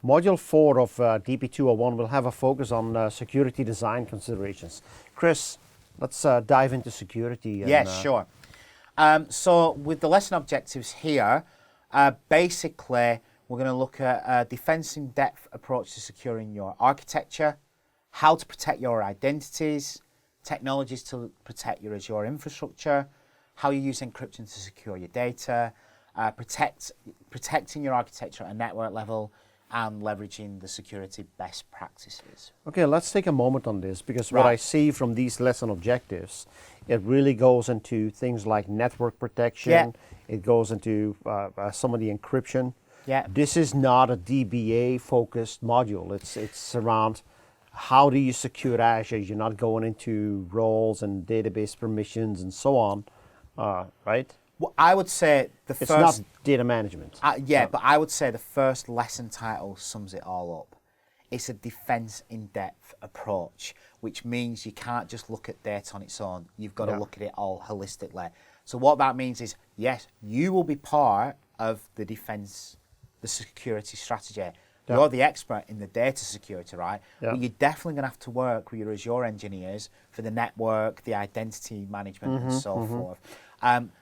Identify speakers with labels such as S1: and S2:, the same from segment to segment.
S1: Module 4 of DP-201 will have a focus on security design considerations. Chris, let's dive into security.
S2: Yes, sure. So with the lesson objectives here, basically we're going to look at a defense in depth approach to securing your architecture, how to protect your identities, technologies to protect your Azure infrastructure, how you use encryption to secure your data, protecting your architecture at a network level, and leveraging the security best practices.
S1: Okay, let's take a moment on this, because what I see from these lesson objectives, it really goes into things like network protection. It goes into some of the encryption. This is not a DBA focused module. It's around how do you secure Azure. You're not going into roles and database permissions and so on, right?
S2: Well, I would say
S1: it's not data management.
S2: But I would say the first lesson title sums it all up. It's a defense in-depth approach, which means you can't just look at data on its own. You've got to look at it all holistically. So what that means is, yes, you will be part of the defense, the security strategy. You're the expert in the data security, right? But you're definitely going to have to work with your Azure engineers for the network, the identity management, and so forth.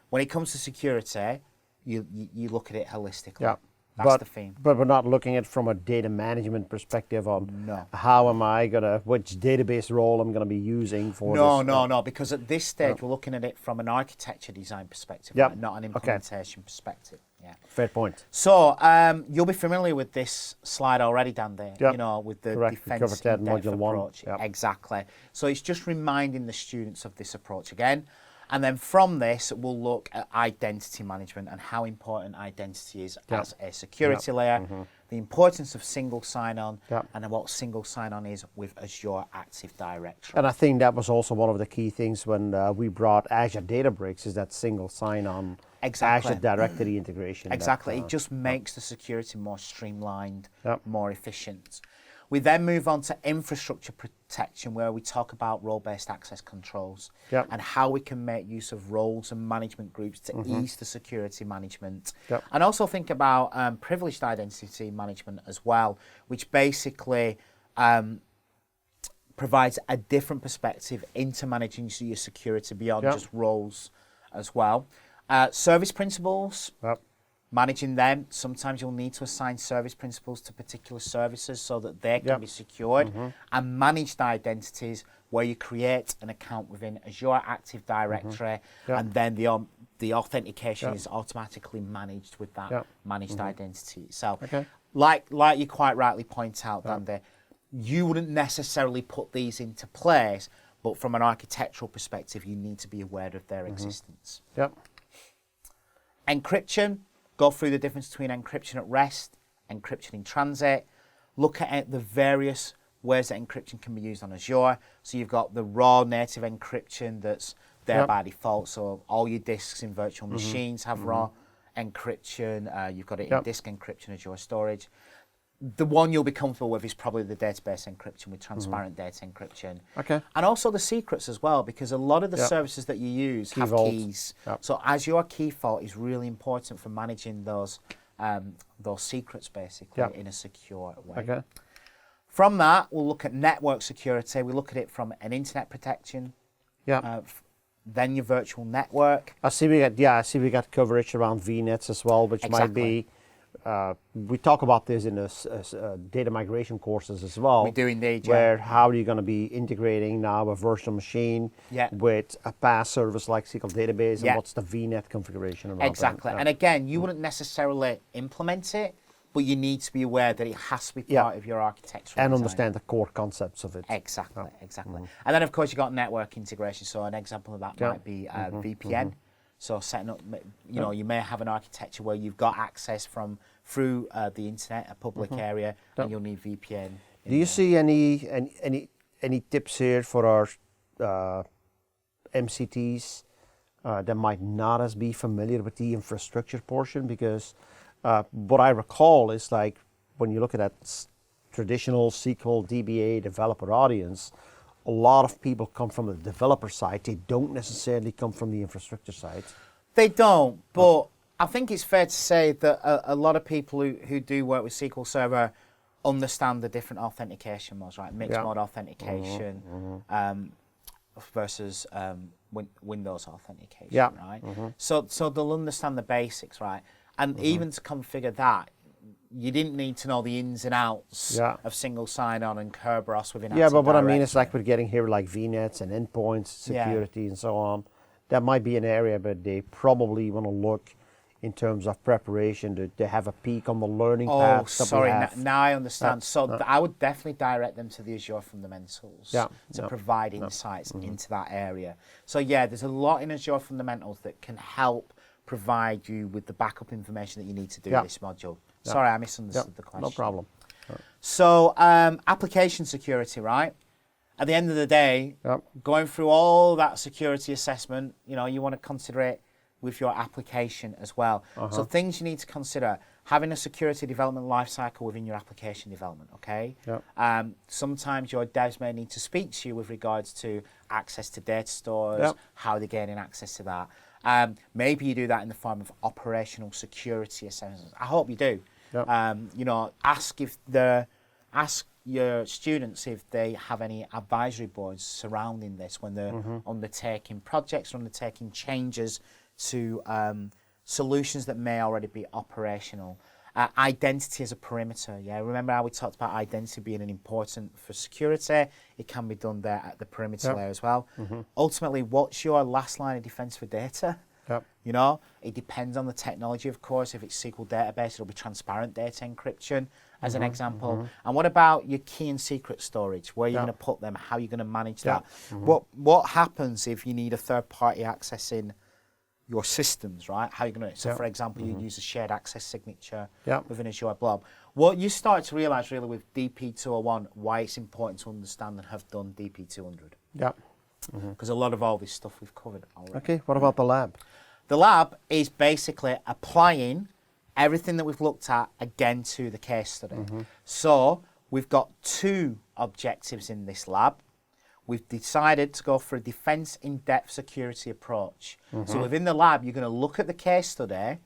S2: When it comes to security, you look at it holistically. That's the theme.
S1: But we're not looking at it from a data management perspective on how am I which database role I'm going to be using for this.
S2: No, because at this stage we're looking at it from an architecture design perspective, right? Not an implementation perspective.
S1: Fair point.
S2: So you'll be familiar with this slide already, Dan, there, with the defense in-depth approach. Exactly. So it's just reminding the students of this approach again. And then from this, we'll look at identity management and how important identity is as a security layer, the importance of single sign-on, and what single sign-on is with Azure Active Directory.
S1: And I think that was also one of the key things when we brought Azure Databricks, is that single sign-on, Azure Directory integration.
S2: Exactly. It just makes the security more streamlined, more efficient. We then move on to infrastructure protection, where we talk about role-based access controls and how we can make use of roles and management groups to ease the security management. And also think about privileged identity management as well, which basically provides a different perspective into managing your security beyond just roles as well. Service principals. Managing them, sometimes you'll need to assign service principals to particular services so that they can be secured. And managed identities, where you create an account within Azure Active Directory, and then the authentication is automatically managed with that managed identity. So, like you quite rightly point out, Dan, you wouldn't necessarily put these into place, but from an architectural perspective, you need to be aware of their existence. Encryption. Go through the difference between encryption at rest, encryption in transit, look at the various ways that encryption can be used on Azure. So you've got the raw native encryption that's there by default. So all your disks in virtual machines have raw encryption. You've got it in disk encryption, Azure storage. The one you'll be comfortable with is probably the database encryption with transparent data encryption. And also the secrets as well, because a lot of the services that you use have keys. So Azure Key Vault is really important for managing those secrets basically in a secure way. From that, we'll look at network security. We look at it from an internet protection. Then your virtual network.
S1: I see we got coverage around VNets as well, which might be. We talk about this in the data migration courses as well.
S2: We do indeed,
S1: where how are you going to be integrating now a virtual machine with a PaaS service like SQL Database, and what's the VNet configuration around
S2: that? And again, you wouldn't necessarily implement it, but you need to be aware that it has to be part of your architecture.
S1: And understand the core concepts of it.
S2: Exactly. And then, of course, you've got network integration. So an example of that might be VPN. So setting up, you may have an architecture where you've got access through the internet, a public area, and you'll need VPN.
S1: Do you see any tips here for our MCTs that might not as be familiar with the infrastructure portion? Because what I recall is, like, when you look at that traditional SQL DBA developer audience, a lot of people come from the developer side. They don't necessarily come from the infrastructure side.
S2: They don't, but I think it's fair to say that a lot of people who do work with SQL Server understand the different authentication modes, right? Mixed
S1: Yeah.
S2: mode authentication versus Windows authentication,
S1: Yeah.
S2: right? So they'll understand the basics, right? And even to configure that, you didn't need to know the ins and outs
S1: Yeah.
S2: of single sign-on and Kerberos within
S1: Yeah,
S2: Active
S1: but what I mean is
S2: Directory.
S1: like we're getting here like VNets and endpoints, security and so on. That might be an area, but they probably want to look in terms of preparation to have a peek on the learning
S2: Oh,
S1: paths that we
S2: sorry.
S1: have.
S2: Now I understand. I would definitely direct them to the Azure Fundamentals
S1: Yeah,
S2: to
S1: yeah,
S2: provide insights into that area. So yeah, there's a lot in Azure Fundamentals that can help provide you with the backup information that you need to do this module. Sorry, I misunderstood the question.
S1: No problem.
S2: So application security, right? At the end of the day, going through all that security assessment, you want to consider it with your application as well. So things you need to consider: having a security development lifecycle within your application development, okay? Sometimes your devs may need to speak to you with regards to access to data stores, how they're gaining access to that. Maybe you do that in the form of operational security assessments. I hope you do. Ask your students if they have any advisory boards surrounding this when they're undertaking projects or undertaking changes to solutions that may already be operational. Identity as a perimeter, remember how we talked about identity being an important for security? It can be done there at the perimeter layer as well. Ultimately, what's your last line of defense for data? It depends on the technology, of course. If it's SQL database, it'll be transparent data encryption, as an example. And what about your key and secret storage? Where you're going to put them? How you're going to manage that? What happens if you need a third-party accessing your systems, right? How are you going to? So, for example, you use a shared access signature within Azure Blob. What you start to realize really with DP-201 why it's important to understand and have done DP-200. Because a lot of all this stuff we've covered already.
S1: Okay, what about the lab?
S2: The lab is basically applying everything that we've looked at again to the case study. So we've got two objectives in this lab. We've decided to go for a defense in-depth security approach. So within the lab, you're going to look at the case study,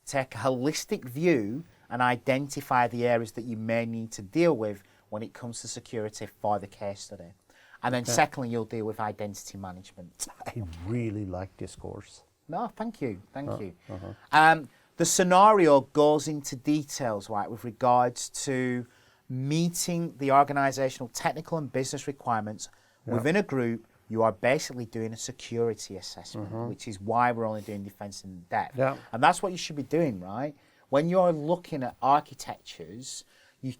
S2: take a holistic view, and identify the areas that you may need to deal with when it comes to security for the case study. And then secondly, you'll deal with identity management.
S1: I really like this course.
S2: No, thank you. Thank you. The scenario goes into details, right, with regards to meeting the organizational technical and business requirements within a group. You are basically doing a security assessment, which is why we're only doing defense in depth. And that's what you should be doing, right? When you're looking at architectures, you're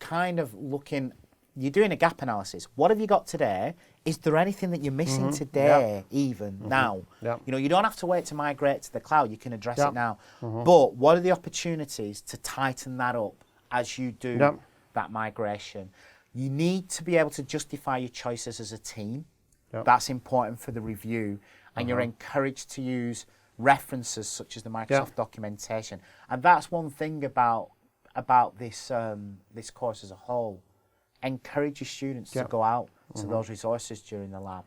S2: doing a gap analysis. What have you got today? Is there anything that you're missing today, even now? You don't have to wait to migrate to the cloud. You can address it now. But what are the opportunities to tighten that up as you do that migration? You need to be able to justify your choices as a team. That's important for the review. And you're encouraged to use references such as the Microsoft documentation. And that's one thing about this this course as a whole. Encourage your students to go out to those resources during the lab.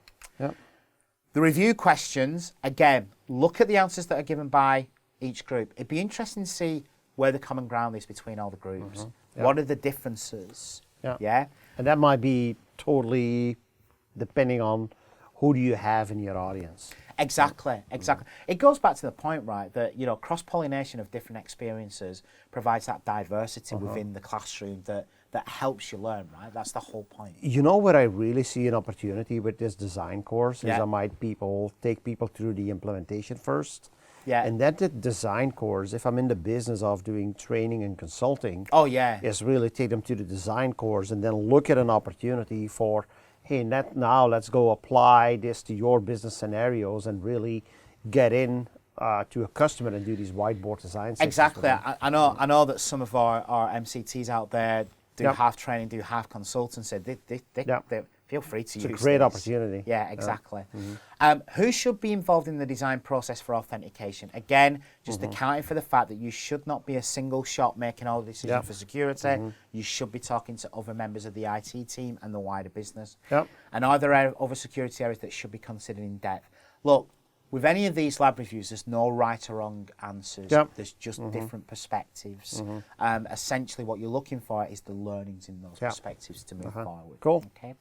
S2: The review questions, again, look at the answers that are given by each group. It'd be interesting to see where the common ground is between all the groups. What are the differences?
S1: And that might be totally depending on who do you have in your audience.
S2: Exactly. It goes back to the point, right, that cross-pollination of different experiences provides that diversity within the classroom that helps you learn, right? That's the whole point.
S1: You know where I really see an opportunity with this design course is I might take people through the implementation first. And then the design course, if I'm in the business of doing training and consulting, is really take them to the design course and then look at an opportunity for, hey, now let's go apply this to your business scenarios and really get in to a customer and do these whiteboard design sessions.
S2: Exactly. I know that some of our MCTs out there do half training, do half consultancy. They feel free to use
S1: It's a great
S2: this.
S1: opportunity.
S2: Yeah, exactly. Who should be involved in the design process for authentication? Again, just accounting for the fact that you should not be a single shot making all the decisions for security. You should be talking to other members of the IT team and the wider business. And are there other security areas that should be considered in depth? Look, with any of these lab reviews, there's no right or wrong answers.
S1: Yep.
S2: There's just different perspectives. Essentially, what you're looking for is the learnings in those perspectives to move forward.
S1: Cool.
S2: Okay.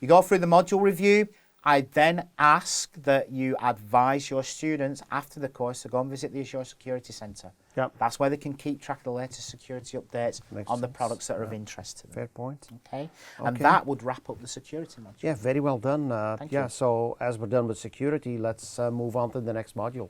S2: You go through the module review. I then ask that you advise your students after the course to go and visit the Azure Security Centre.
S1: Yep.
S2: That's where they can keep track of the latest security updates on the products that are of interest to them.
S1: Fair point.
S2: Okay. And that would wrap up the security module.
S1: Yeah, very well done.
S2: Thank you.
S1: So as we're done with security, let's move on to the next module.